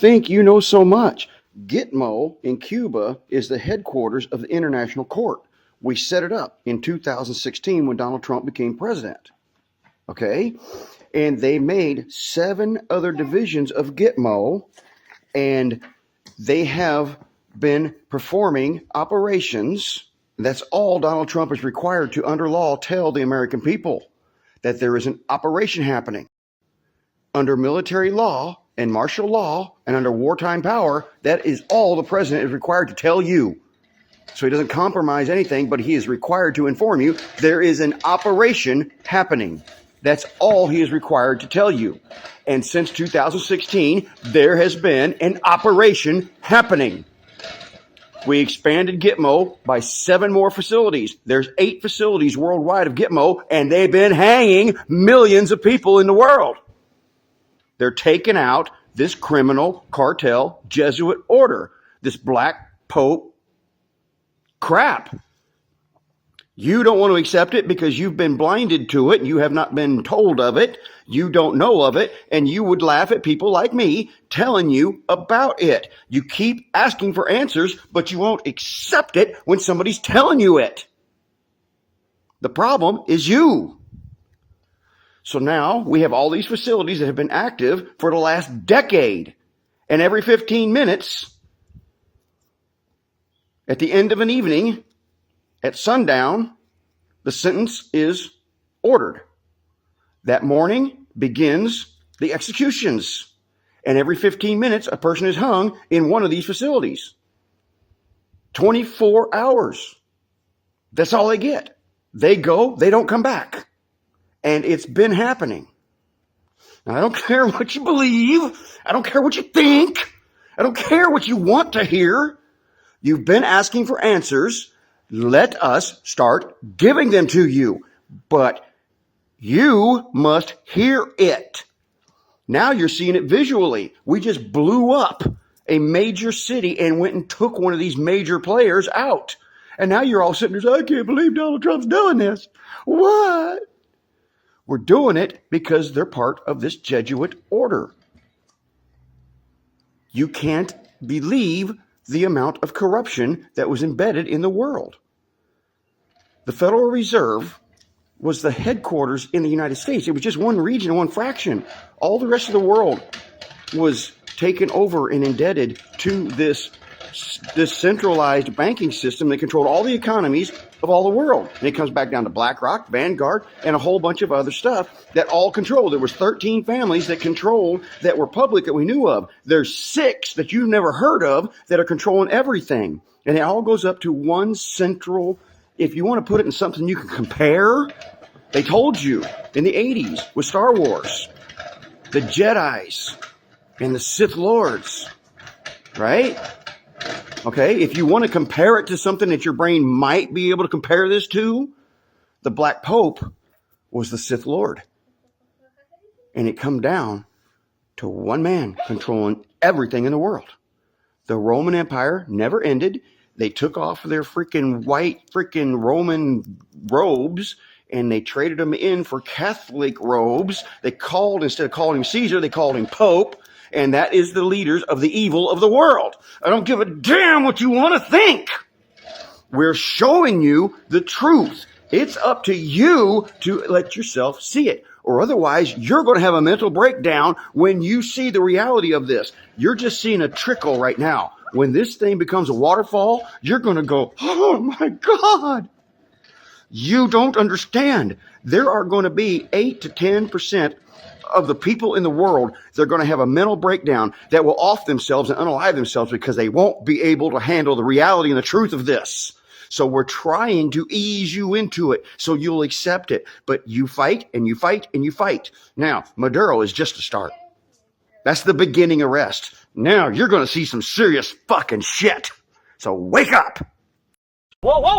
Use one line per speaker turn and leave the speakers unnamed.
Think you know so much. Gitmo in Cuba is the headquarters of the International Court. We set it up in 2016 when Donald Trump became president. Okay? And they made 7 other divisions of Gitmo, and they have been performing operations. That's all Donald Trump is required to, under law, tell the American people, that there is an operation happening. Under military law and martial law and under wartime power, that is all the president is required to tell you. So he doesn't compromise anything, but he is required to inform you there is an operation happening. That's all he is required to tell you. And since 2016, there has been an operation happening. We expanded Gitmo by 7 more facilities. There's 8 facilities worldwide of Gitmo, and they've been hanging millions of people in the world. They're taking out this criminal cartel Jesuit order, this black pope crap. You don't want to accept it because you've been blinded to it. You have not been told of it. You don't know of it. And you would laugh at people like me telling you about it. You keep asking for answers, but you won't accept it when somebody's telling you it. The problem is you. So now we have all these facilities that have been active for the last decade. And every 15 minutes, at the end of an evening, at sundown, the sentence is ordered. That morning begins the executions. And every 15 minutes, a person is hung in one of these facilities. 24 hours. That's all they get. They go, they don't come back. And it's been happening. Now, I don't care what you believe. I don't care what you think. I don't care what you want to hear. You've been asking for answers. Let us start giving them to you. But you must hear it. Now you're seeing it visually. We just blew up a major city and went and took one of these major players out. And now you're all sitting there saying, I can't believe Donald Trump's doing this. What? We're doing it because they're part of this Jesuit order. You can't believe the amount of corruption that was embedded in the world. The Federal Reserve was the headquarters in the United States. It was just one region, one fraction. All the rest of the world was taken over and indebted to this centralized banking system that controlled all the economies of all the world. And it comes back down to BlackRock, Vanguard, and a whole bunch of other stuff that all controlled. There was 13 families that controlled, that were public, that we knew of. There's 6 that you've never heard of that are controlling everything. And it all goes up to one central, if you want to put it in something you can compare, they told you in the 80s with Star Wars, the Jedis and the Sith Lords, right? Okay, if you want to compare it to something that your brain might be able to compare this to, the Black Pope was the Sith Lord. And it come down to one man controlling everything in the world. The Roman Empire never ended. They took off their freaking white freaking Roman robes and they traded them in for Catholic robes. They called, instead of calling him Caesar, they called him Pope. And that is the leaders of the evil of the world. I don't give a damn what you want to think. We're showing you the truth. It's up to you to let yourself see it. Or otherwise, you're going to have a mental breakdown when you see the reality of this. You're just seeing a trickle right now. When this thing becomes a waterfall, you're going to go, oh my God. You don't understand. There are going to be 8 to 10% of the people in the world, they're going to have a mental breakdown that will off themselves and unalive themselves because they won't be able to handle the reality and the truth of this. So we're trying to ease you into it so you'll accept it. But you fight and you fight and you fight. Now, Maduro is just a start. That's the beginning arrest. Now you're going to see some serious fucking shit. So wake up.
Whoa, whoa, whoa.